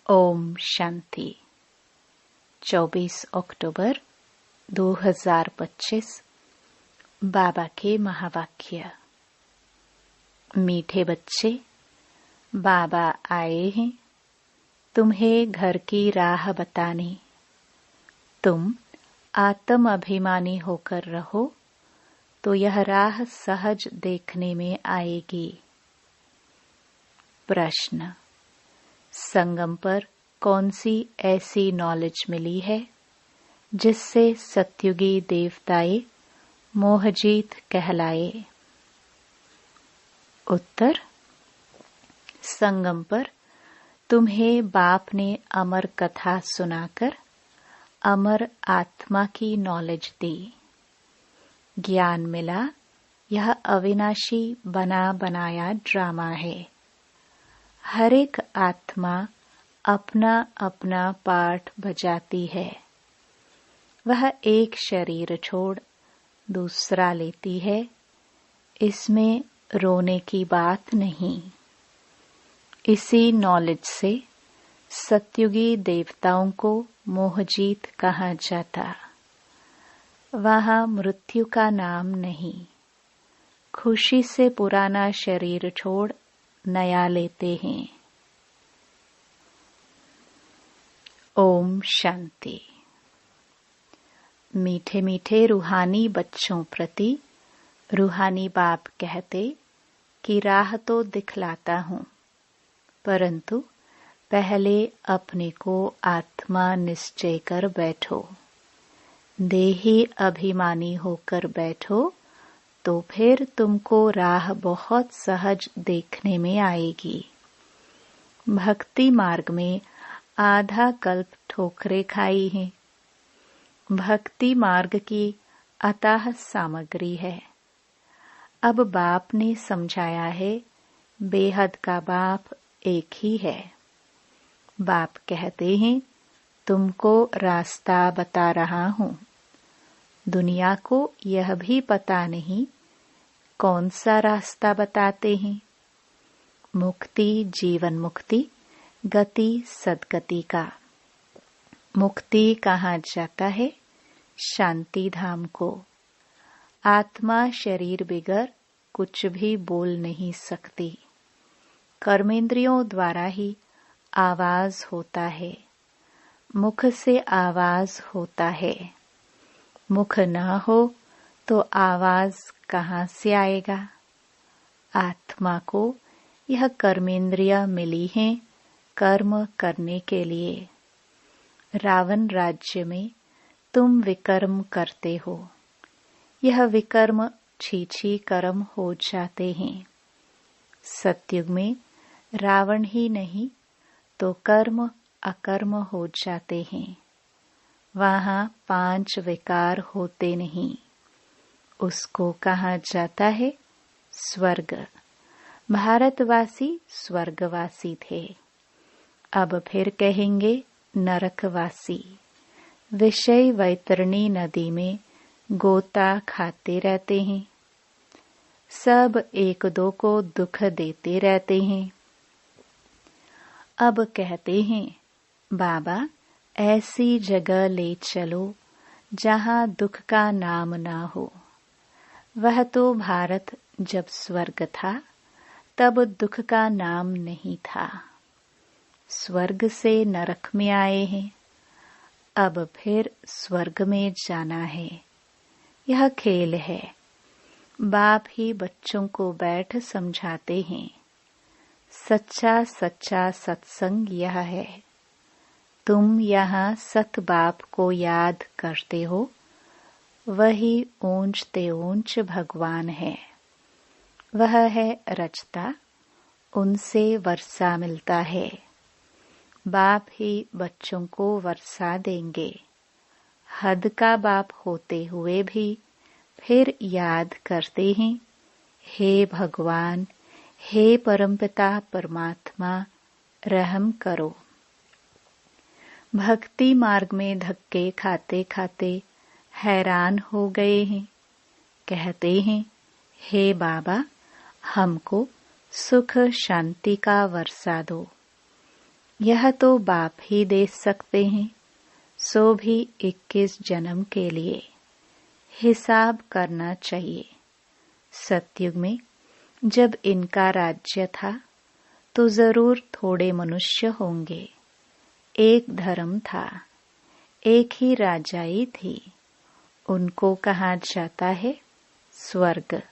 ओम शांति। 24 अक्टूबर 2025। बाबा के महावाक्य। मीठे बच्चे, बाबा आए हैं तुम्हें घर की राह बताने। तुम आत्म अभिमानी होकर रहो तो यह राह सहज देखने में आएगी। प्रश्न। संगम पर कौन सी ऐसी नॉलेज मिली है जिससे सत्युगी देवताए मोहजीत कहलाए? उत्तर। संगम पर तुम्हें बाप ने अमर कथा सुनाकर अमर आत्मा की नॉलेज दी। ज्ञान मिला यह अविनाशी बना बनाया ड्रामा है। हर एक आत्मा अपना अपना पार्ट बजाती है। वह एक शरीर छोड़ दूसरा लेती है। इसमें रोने की बात नहीं। इसी नॉलेज से सत्युगी देवताओं को मोहजीत कहा जाता। वहाँ मृत्यु का नाम नहीं। खुशी से पुराना शरीर छोड़ नया लेते हैं। ओम शांति। मीठे मीठे रूहानी बच्चों प्रति रूहानी बाप कहते कि राह तो दिखलाता हूँ, परंतु पहले अपने को आत्मा निश्चय कर बैठो। देही अभिमानी होकर बैठो तो फिर तुमको राह बहुत सहज देखने में आएगी। भक्ति मार्ग में आधा कल्प ठोकरें खाई हैं। भक्ति मार्ग की अथाह सामग्री है। अब बाप ने समझाया है, बेहद का बाप एक ही है। बाप कहते हैं, तुमको रास्ता बता रहा हूँ। दुनिया को यह भी पता नहीं कौन सा रास्ता बताते हैं। मुक्ति जीवन मुक्ति, गति सदगति का। मुक्ति कहा जाता है शांति धाम को। आत्मा शरीर बिगर कुछ भी बोल नहीं सकती। कर्मेंद्रियों द्वारा ही आवाज होता है। मुख से आवाज होता है। मुख न हो तो आवाज कहाँ से आएगा? आत्मा को यह कर्मेंद्रिय मिली है कर्म करने के लिए। रावण राज्य में तुम विकर्म करते हो। यह विकर्म छी कर्म हो जाते हैं। सतयुग में रावण ही नहीं तो कर्म अकर्म हो जाते हैं। वहाँ 5 विकार होते नहीं। उसको कहा जाता है स्वर्ग। भारतवासी स्वर्गवासी थे, अब फिर कहेंगे नरकवासी। विषय वैतरणी नदी में गोता खाते रहते हैं। सब एक दो को दुख देते रहते हैं। अब कहते हैं, बाबा ऐसी जगह ले चलो जहाँ दुख का नाम ना हो। वह तो भारत जब स्वर्ग था तब दुख का नाम नहीं था। स्वर्ग से नरक में आए हैं, अब फिर स्वर्ग में जाना है। यह खेल है। बाप ही बच्चों को बैठ समझाते हैं। सच्चा सच्चा सत्संग यह है। तुम यहाँ सत बाप को याद करते हो, वही ऊंचते ऊंच भगवान है। वह है रचता, उनसे वर्षा मिलता है। बाप ही बच्चों को वर्षा देंगे। हद का बाप होते हुए भी फिर याद करते हैं, हे भगवान, हे परमपिता परमात्मा, रहम करो। भक्ति मार्ग में धक्के खाते खाते हैरान हो गए हैं। कहते हैं, हे बाबा, हमको सुख शांति का वर्षा दो। यह तो बाप ही दे सकते हैं, सो भी 21 जन्म के लिए हिसाब करना चाहिए। सतयुग में जब इनका राज्य था तो जरूर थोड़े मनुष्य होंगे। एक धर्म था, एक ही राजाई थी। उनको कहा जाता है स्वर्ग,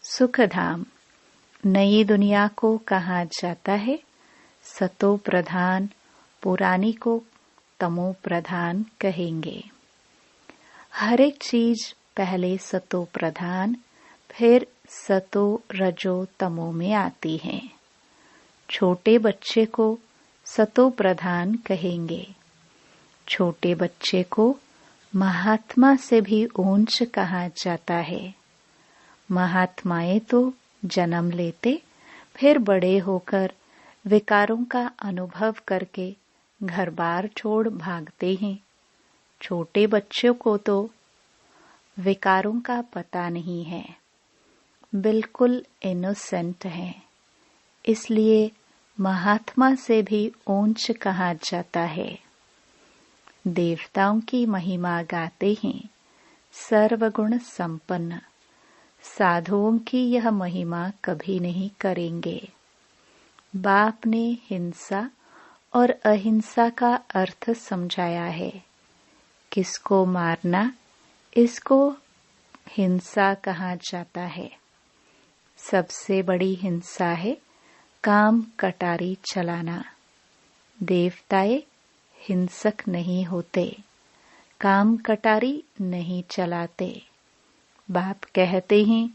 सुखधाम। नई दुनिया को कहा जाता है सतो प्रधान, पुरानी को तमो प्रधान कहेंगे। हर एक चीज पहले सतो प्रधान, फिर सतो रजो तमो में आती है। छोटे बच्चे को सतो प्रधान कहेंगे। छोटे बच्चे को महात्मा से भी ऊंच कहा जाता है। महात्माएं तो जन्म लेते, फिर बड़े होकर विकारों का अनुभव करके घर बार छोड़ भागते हैं। छोटे बच्चों को तो विकारों का पता नहीं है, बिल्कुल इनोसेंट है, इसलिए महात्मा से भी ऊंच कहा जाता है। देवताओं की महिमा गाते हैं सर्वगुण संपन्न। साधुओं की यह महिमा कभी नहीं करेंगे। बाप ने हिंसा और अहिंसा का अर्थ समझाया है। किसको मारना, इसको हिंसा कहा जाता है। सबसे बड़ी हिंसा है काम कटारी चलाना। देवताएं हिंसक नहीं होते, काम कटारी नहीं चलाते। बाप कहते हैं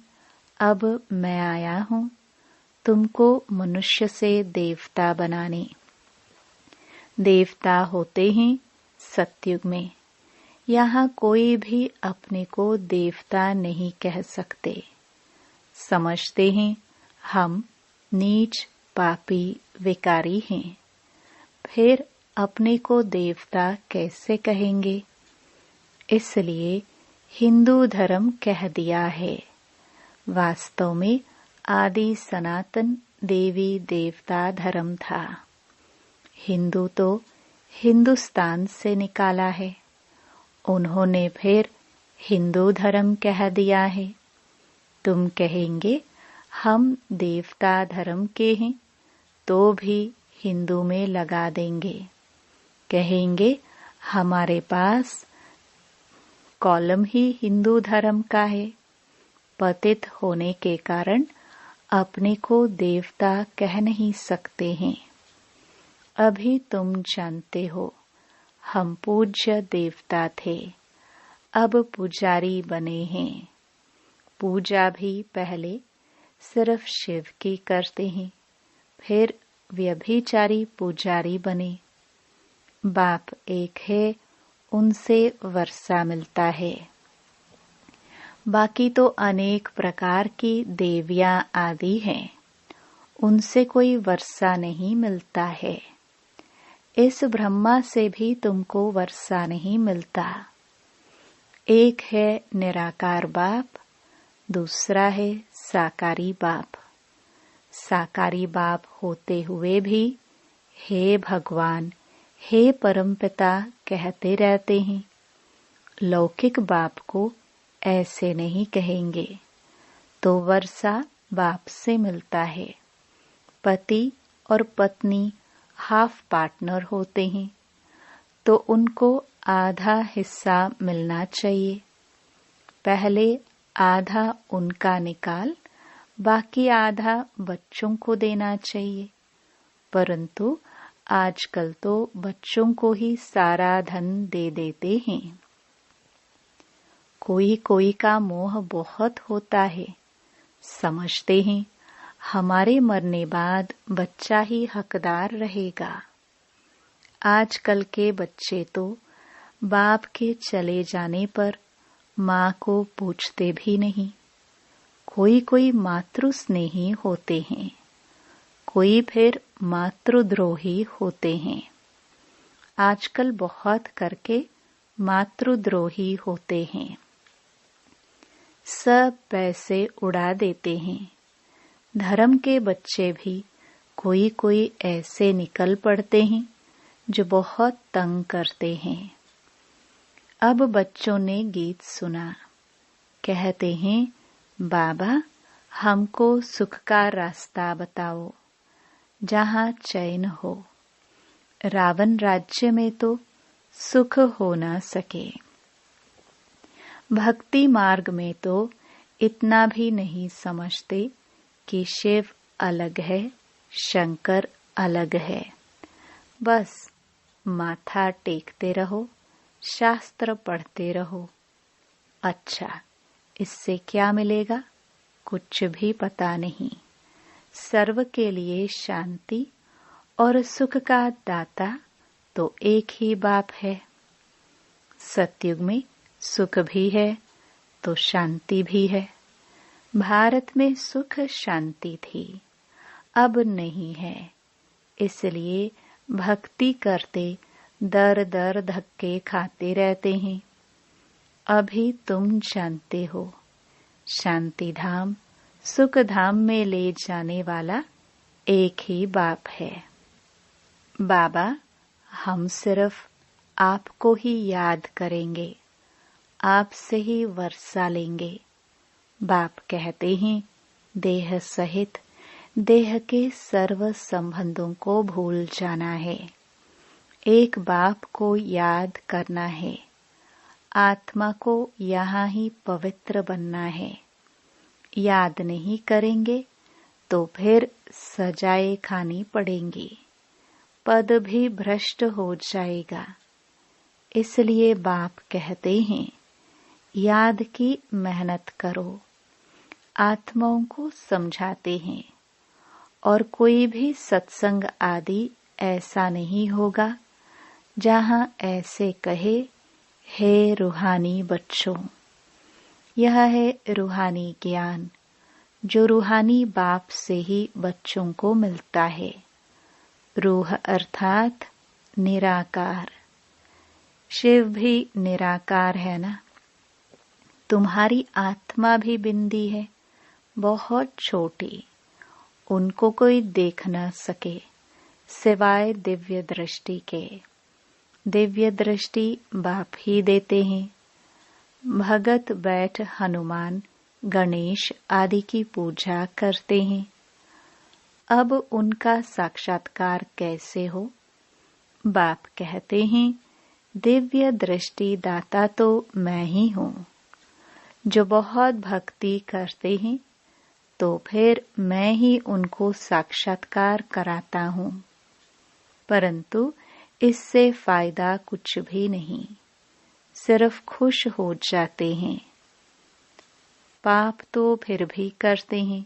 अब मैं आया हूँ तुमको मनुष्य से देवता बनाने। देवता होते हैं सतयुग में। यहाँ कोई भी अपने को देवता नहीं कह सकते। समझते हैं हम नीच पापी विकारी हैं, फिर अपने को देवता कैसे कहेंगे? इसलिए हिंदू धर्म कह दिया है। वास्तव में आदि सनातन देवी देवता धर्म था। हिंदू तो हिंदुस्तान से निकाला है, उन्होंने फिर हिंदू धर्म कह दिया है। तुम कहेंगे हम देवता धर्म के हैं, तो भी हिंदू में लगा देंगे। कहेंगे हमारे पास कॉलम ही हिंदू धर्म का है। पतित होने के कारण अपने को देवता कह नहीं सकते हैं। अभी तुम जानते हो हम पूज्य देवता थे, अब पुजारी बने हैं। पूजा भी पहले सिर्फ शिव की करते हैं, फिर व्यभिचारी पुजारी बने। बाप एक है, उनसे वर्षा मिलता है। बाकी तो अनेक प्रकार की देवियां आदि हैं, उनसे कोई वर्षा नहीं मिलता है। इस ब्रह्मा से भी तुमको वर्षा नहीं मिलता। एक है निराकार बाप, दूसरा है साकारी बाप। साकारी बाप होते हुए भी हे भगवान, हे परमपिता कहते रहते हैं। लौकिक बाप को ऐसे नहीं कहेंगे, तो वर्षा बाप से मिलता है। पति और पत्नी हाफ पार्टनर होते हैं, तो उनको आधा हिस्सा मिलना चाहिए। पहले आधा उनका निकाल, बाकी आधा बच्चों को देना चाहिए। परंतु आजकल तो बच्चों को ही सारा धन दे देते हैं। कोई कोई का मोह बहुत होता है। समझते हैं हमारे मरने बाद बच्चा ही हकदार रहेगा। आजकल के बच्चे तो बाप के चले जाने पर माँ को पूछते भी नहीं। कोई कोई मातृ स्नेही होते हैं, कोई फिर मातृद्रोही होते हैं। आजकल बहुत करके मातृद्रोही होते हैं। सब पैसे उड़ा देते हैं। धर्म के बच्चे भी कोई कोई ऐसे निकल पड़ते हैं जो बहुत तंग करते हैं। अब बच्चों ने गीत सुना। कहते हैं, बाबा हमको सुख का रास्ता बताओ, जहाँ चैन हो। रावण राज्य में तो सुख हो न सके। भक्ति मार्ग में तो इतना भी नहीं समझते कि शिव अलग है, शंकर अलग है। बस माथा टेकते रहो, शास्त्र पढ़ते रहो। अच्छा, इससे क्या मिलेगा? कुछ भी पता नहीं। सर्व के लिए शांति और सुख का दाता तो एक ही बाप है। सतयुग में सुख भी है तो शांति भी है। भारत में सुख शांति थी, अब नहीं है। इसलिए भक्ति करते दर दर धक्के खाते रहते हैं। अभी तुम जानते हो, शांति धाम सुख धाम में ले जाने वाला एक ही बाप है। बाबा हम सिर्फ आपको ही याद करेंगे, आपसे ही वर्षा लेंगे। बाप कहते हैं, देह सहित देह के सर्व संबंधों को भूल जाना है। एक बाप को याद करना है। आत्मा को यहाँ ही पवित्र बनना है। याद नहीं करेंगे तो फिर सजाएं खानी पड़ेंगी, पद भी भ्रष्ट हो जाएगा। इसलिए बाप कहते हैं, याद की मेहनत करो। आत्माओं को समझाते हैं। और कोई भी सत्संग आदि ऐसा नहीं होगा जहाँ ऐसे कहे, हे रूहानी बच्चों। यह है रूहानी ज्ञान, जो रूहानी बाप से ही बच्चों को मिलता है। रूह अर्थात निराकार। शिव भी निराकार है ना। तुम्हारी आत्मा भी बिंदी है, बहुत छोटी। उनको कोई देख न सके सिवाय दिव्य दृष्टि के। दिव्य दृष्टि बाप ही देते हैं। भगत बैठ हनुमान, गणेश आदि की पूजा करते हैं। अब उनका साक्षात्कार कैसे हो? बाप कहते हैं, दिव्य दृष्टि दाता तो मैं ही हूँ। जो बहुत भक्ति करते हैं तो फिर मैं ही उनको साक्षात्कार कराता हूँ। परंतु इससे फायदा कुछ भी नहीं, सिर्फ खुश हो जाते हैं। पाप तो फिर भी करते हैं,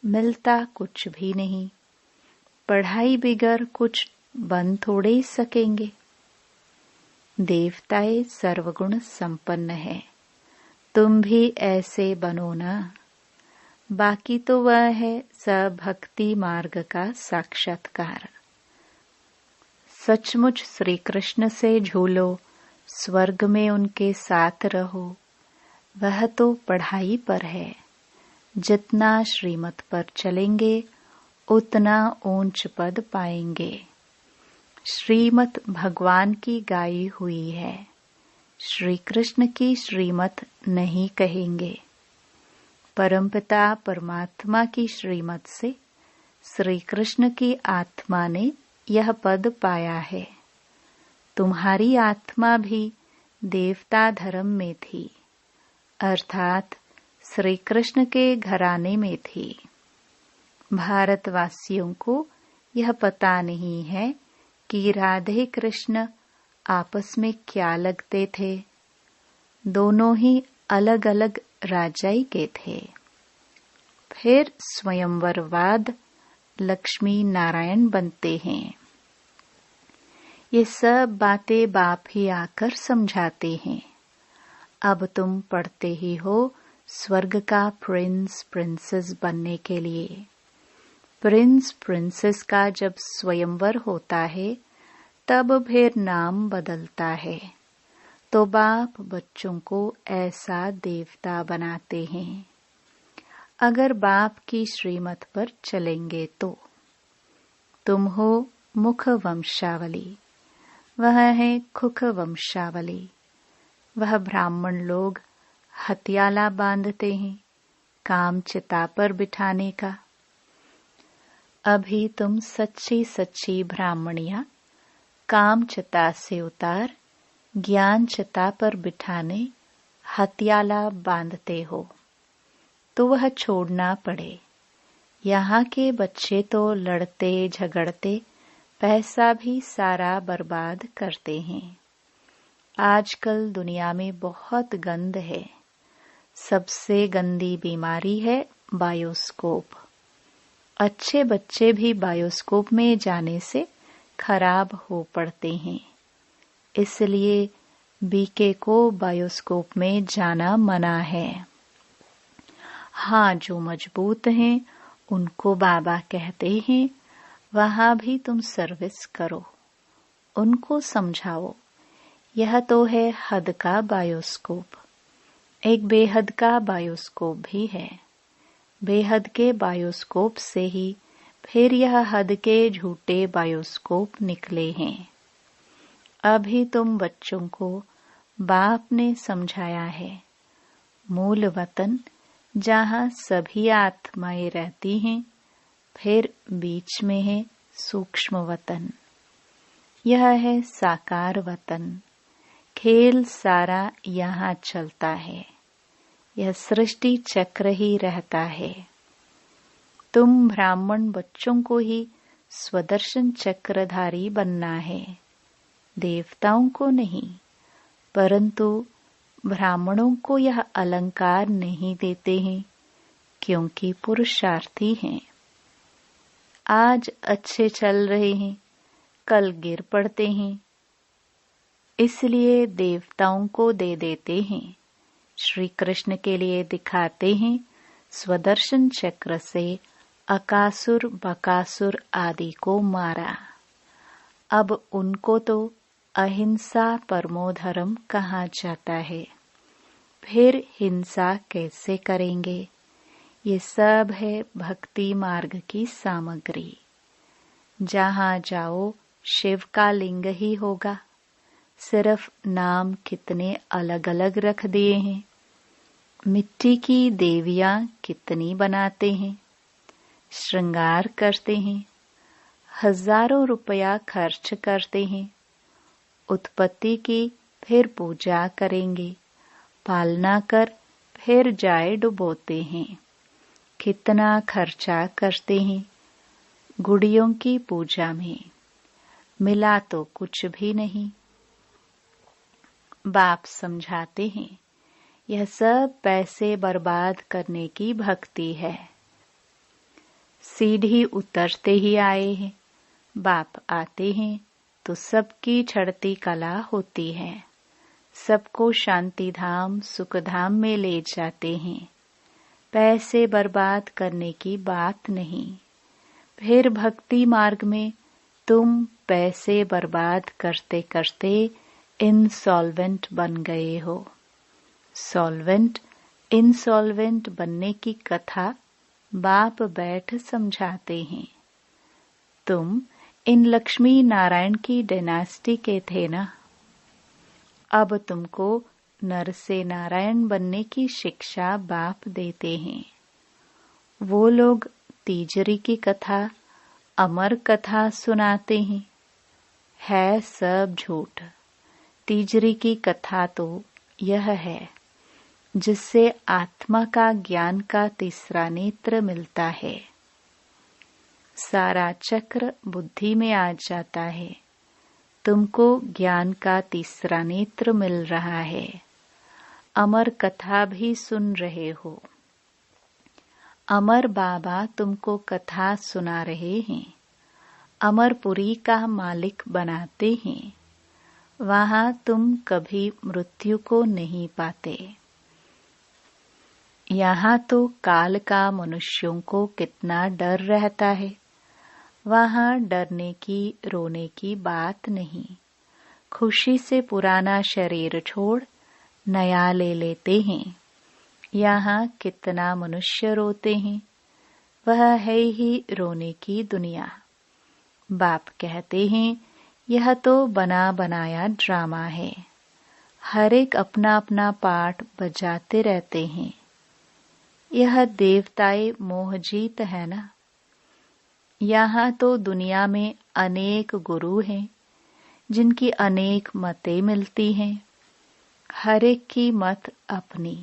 मिलता कुछ भी नहीं। पढ़ाई बिगर कुछ बन थोड़े सकेंगे। देवताएं सर्वगुण संपन्न है, तुम भी ऐसे बनो ना। बाकी तो वह है सब भक्ति मार्ग का साक्षात्कार। सचमुच श्री कृष्ण से झूलो, स्वर्ग में उनके साथ रहो। वह तो पढ़ाई पर है। जितना श्रीमत पर चलेंगे उतना ऊंच पद पाएंगे। श्रीमत भगवान की गाई हुई है, श्री कृष्ण की श्रीमत नहीं कहेंगे। परमपिता परमात्मा की श्रीमत से श्री कृष्ण की आत्मा ने यह पद पाया है। तुम्हारी आत्मा भी देवता धर्म में थी, अर्थात श्री कृष्ण के घराने में थी। भारतवासियों को यह पता नहीं है कि राधे कृष्ण आपस में क्या लगते थे। दोनों ही अलग अलग राजाई के थे। फिर स्वयंवरवाद लक्ष्मी नारायण बनते हैं। ये सब बातें बाप ही आकर समझाते हैं। अब तुम पढ़ते ही हो स्वर्ग का प्रिंस प्रिंसेस बनने के लिए। प्रिंस प्रिंसेस का जब स्वयंवर होता है तब फिर नाम बदलता है। तो बाप बच्चों को ऐसा देवता बनाते हैं। अगर बाप की श्रीमत पर चलेंगे तो तुम हो मुख वंशावली, वह है खुख वंशावली। वह ब्राह्मण लोग हथियाला बांधते हैं काम चिता पर बिठाने का। अभी तुम सच्ची सच्ची ब्राह्मणियां काम चिता से उतार ज्ञान चिता पर बिठाने हथियाला बांधते हो, तो वह छोड़ना पड़े। यहाँ के बच्चे तो लड़ते झगड़ते पैसा भी सारा बर्बाद करते हैं। आजकल दुनिया में बहुत गंद है। सबसे गंदी बीमारी है बायोस्कोप। अच्छे बच्चे भी बायोस्कोप में जाने से खराब हो पड़ते हैं। इसलिए बीके को बायोस्कोप में जाना मना है। हाँ, जो मजबूत हैं उनको बाबा कहते हैं वहां भी तुम सर्विस करो, उनको समझाओ। यह तो है हद का बायोस्कोप। एक बेहद का बायोस्कोप भी है। बेहद के बायोस्कोप से ही फिर यह हद के झूठे बायोस्कोप निकले हैं। अभी तुम बच्चों को बाप ने समझाया है, मूल वतन जहाँ सभी आत्माएं रहती हैं, फिर बीच में है सूक्ष्म वतन। यह है साकार वतन। खेल सारा यहाँ चलता है। यह सृष्टि चक्र ही रहता है। तुम ब्राह्मण बच्चों को ही स्वदर्शन चक्रधारी बनना है, देवताओं को नहीं। परंतु ब्राह्मणों को यह अलंकार नहीं देते हैं क्योंकि पुरुषार्थी हैं। आज अच्छे चल रहे हैं, कल गिर पड़ते हैं, इसलिए देवताओं को दे देते हैं। श्री कृष्ण के लिए दिखाते हैं स्वदर्शन चक्र से अकासुर बकासुर आदि को मारा। अब उनको तो अहिंसा परमो धर्म कहा जाता है, फिर हिंसा कैसे करेंगे? ये सब है भक्ति मार्ग की सामग्री। जहाँ जाओ शिव का लिंग ही होगा। सिर्फ नाम कितने अलग अलग रख दिए हैं। मिट्टी की देवियां कितनी बनाते हैं, श्रृंगार करते हैं, हजारों रुपया खर्च करते हैं। उत्पत्ति की फिर पूजा करेंगे, पालना कर फिर जाए डुबोते हैं। कितना खर्चा करते हैं गुड़ियों की पूजा में, मिला तो कुछ भी नहीं। बाप समझाते हैं यह सब पैसे बर्बाद करने की भक्ति है। सीढ़ी उतरते ही आए हैं, बाप आते हैं तो सबकी चढ़ती कला होती है। सबको शांति धाम सुख धाम में ले जाते हैं। पैसे बर्बाद करने की बात नहीं। फिर भक्ति मार्ग में तुम पैसे बर्बाद करते करते इंसॉल्वेंट बन गए हो। सॉल्वेंट इंसॉल्वेंट बनने की कथा बाप बैठ समझाते हैं। तुम इन लक्ष्मी नारायण की डायनास्टी के थे ना। अब तुमको नर से नारायण बनने की शिक्षा बाप देते हैं। वो लोग तीजरी की कथा अमर कथा सुनाते हैं, है सब झूठ। तीजरी की कथा तो यह है जिससे आत्मा का ज्ञान का तीसरा नेत्र मिलता है। सारा चक्र बुद्धि में आ जाता है। तुमको ज्ञान का तीसरा नेत्र मिल रहा है। अमर कथा भी सुन रहे हो। अमर बाबा तुमको कथा सुना रहे हैं। अमरपुरी का मालिक बनाते हैं। वहां तुम कभी मृत्यु को नहीं पाते। यहाँ तो काल का मनुष्यों को कितना डर रहता है। वहाँ डरने की रोने की बात नहीं। खुशी से पुराना शरीर छोड़ नया ले लेते हैं। यहाँ कितना मनुष्य रोते हैं। वह है ही रोने की दुनिया। बाप कहते हैं यह तो बना बनाया ड्रामा है। हर एक अपना अपना पार्ट बजाते रहते हैं। यह देवताए मोहजीत है ना। यहाँ तो दुनिया में अनेक गुरु हैं जिनकी अनेक मतें मिलती हैं। हर एक की मत अपनी।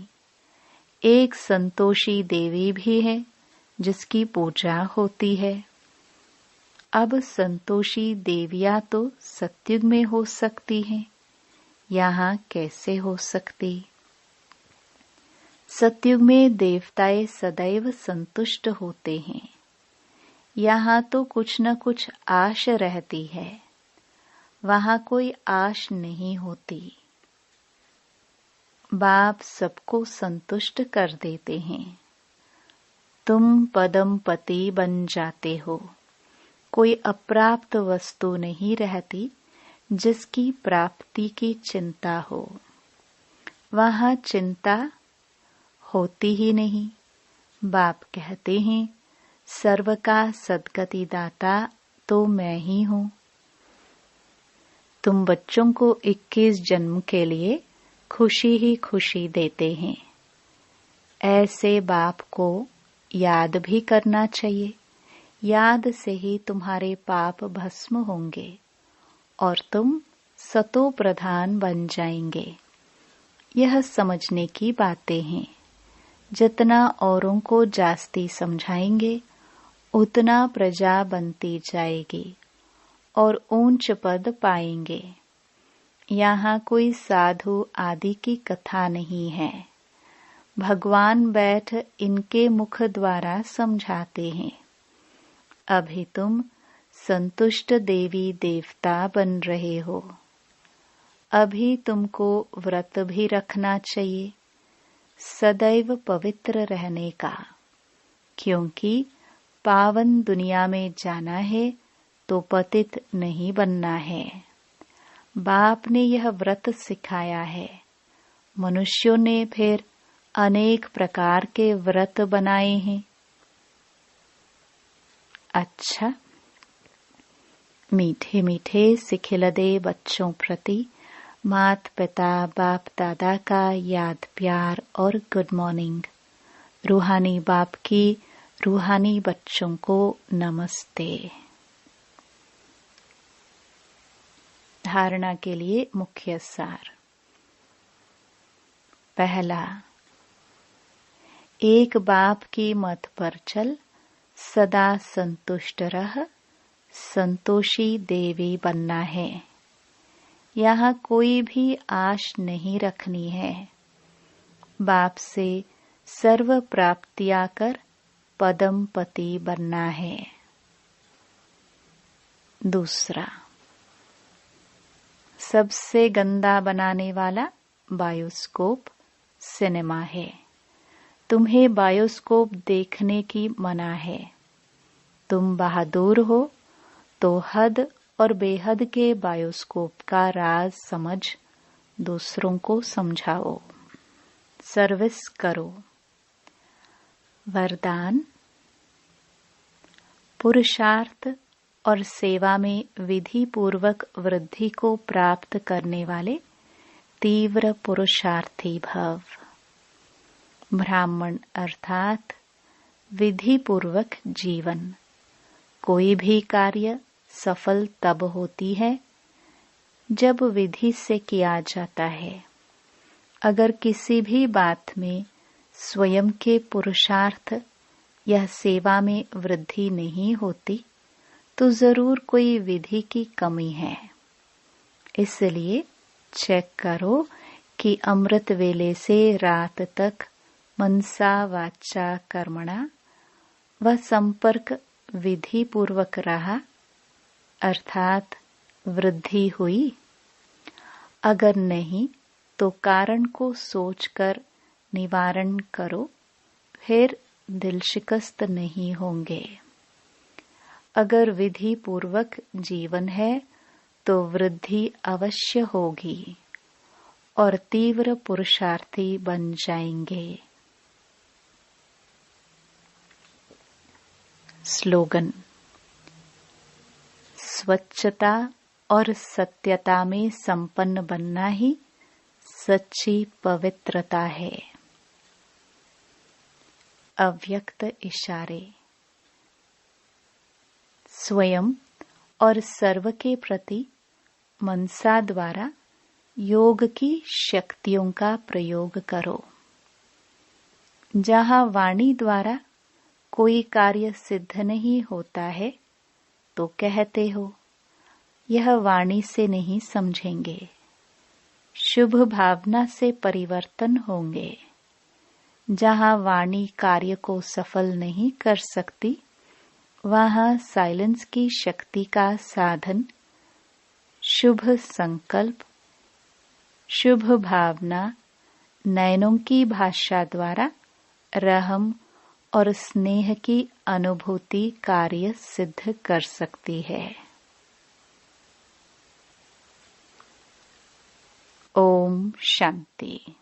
एक संतोषी देवी भी है जिसकी पूजा होती है। अब संतोषी देवियां तो सतयुग में हो सकती हैं, यहाँ कैसे हो सकती? सतयुग में देवताएं सदैव संतुष्ट होते हैं। यहाँ तो कुछ न कुछ आश रहती है, वहाँ कोई आश नहीं होती। बाप सबको संतुष्ट कर देते हैं। तुम पदम पति बन जाते हो। कोई अप्राप्त वस्तु नहीं रहती जिसकी प्राप्ति की चिंता हो। वहाँ चिंता होती ही नहीं। बाप कहते हैं सर्व का सद्गति दाता तो मैं ही हूँ। तुम बच्चों को 21 जन्म के लिए खुशी ही खुशी देते हैं। ऐसे बाप को याद भी करना चाहिए। याद से ही तुम्हारे पाप भस्म होंगे और तुम सतो प्रधान बन जाएंगे। यह समझने की बातें हैं। जितना औरों को जास्ती समझाएंगे उतना प्रजा बनती जाएगी और ऊंच पद पाएंगे। यहाँ कोई साधु आदि की कथा नहीं है। भगवान बैठ इनके मुख द्वारा समझाते हैं। अभी तुम संतुष्ट देवी देवता बन रहे हो। अभी तुमको व्रत भी रखना चाहिए, सदैव पवित्र रहने का, क्योंकि पावन दुनिया में जाना है तो पतित नहीं बनना है। बाप ने यह व्रत सिखाया है। मनुष्यों ने फिर अनेक प्रकार के व्रत बनाए हैं। अच्छा, मीठे मीठे सिखिलदे बच्चों प्रति मात पिता बाप दादा का याद प्यार और गुड मॉर्निंग। रूहानी बाप की रूहानी बच्चों को नमस्ते। धारणा के लिए मुख्य सार। पहला, एक बाप की मत पर चल, सदा संतुष्ट रह, संतोषी देवी बनना है। यहाँ कोई भी आश नहीं रखनी है। बाप से सर्व प्राप्तियां कर पदम पति बनना है। दूसरा, सबसे गंदा बनाने वाला बायोस्कोप सिनेमा है। तुम्हें बायोस्कोप देखने की मना है। तुम बहादुर हो तो हद और बेहद के बायोस्कोप का राज समझ दूसरों को समझाओ। सर्विस करो। वरदान, पुरुषार्थ और सेवा में विधि पूर्वक वृद्धि को प्राप्त करने वाले तीव्र पुरुषार्थी भव। ब्राह्मण अर्थात विधि पूर्वक जीवन। कोई भी कार्य सफल तब होती है जब विधि से किया जाता है। अगर किसी भी बात में स्वयं के पुरुषार्थ या सेवा में वृद्धि नहीं होती तो जरूर कोई विधि की कमी है। इसलिए चेक करो कि अमृत वेले से रात तक मनसा वाचा कर्मणा वह संपर्क विधि पूर्वक रहा, अर्थात वृद्धि हुई। अगर नहीं तो कारण को सोचकर निवारण करो, फिर दिल शिकस्त नहीं होंगे। अगर विधि पूर्वक जीवन है तो वृद्धि अवश्य होगी और तीव्र पुरुषार्थी बन जाएंगे। स्लोगन, स्वच्छता और सत्यता में संपन्न बनना ही सच्ची पवित्रता है। अव्यक्त इशारे। स्वयं और सर्व के प्रति मनसा द्वारा योग की शक्तियों का प्रयोग करो। जहाँ वाणी द्वारा कोई कार्य सिद्ध नहीं होता है तो कहते हो यह वाणी से नहीं समझेंगे। शुभ भावना से परिवर्तन होंगे। जहाँ वाणी कार्य को सफल नहीं कर सकती वहाँ साइलेंस की शक्ति का साधन शुभ संकल्प, शुभ भावना, नयनों की भाषा द्वारा रहम और स्नेह की अनुभूति कार्य सिद्ध कर सकती है। ओम शांति।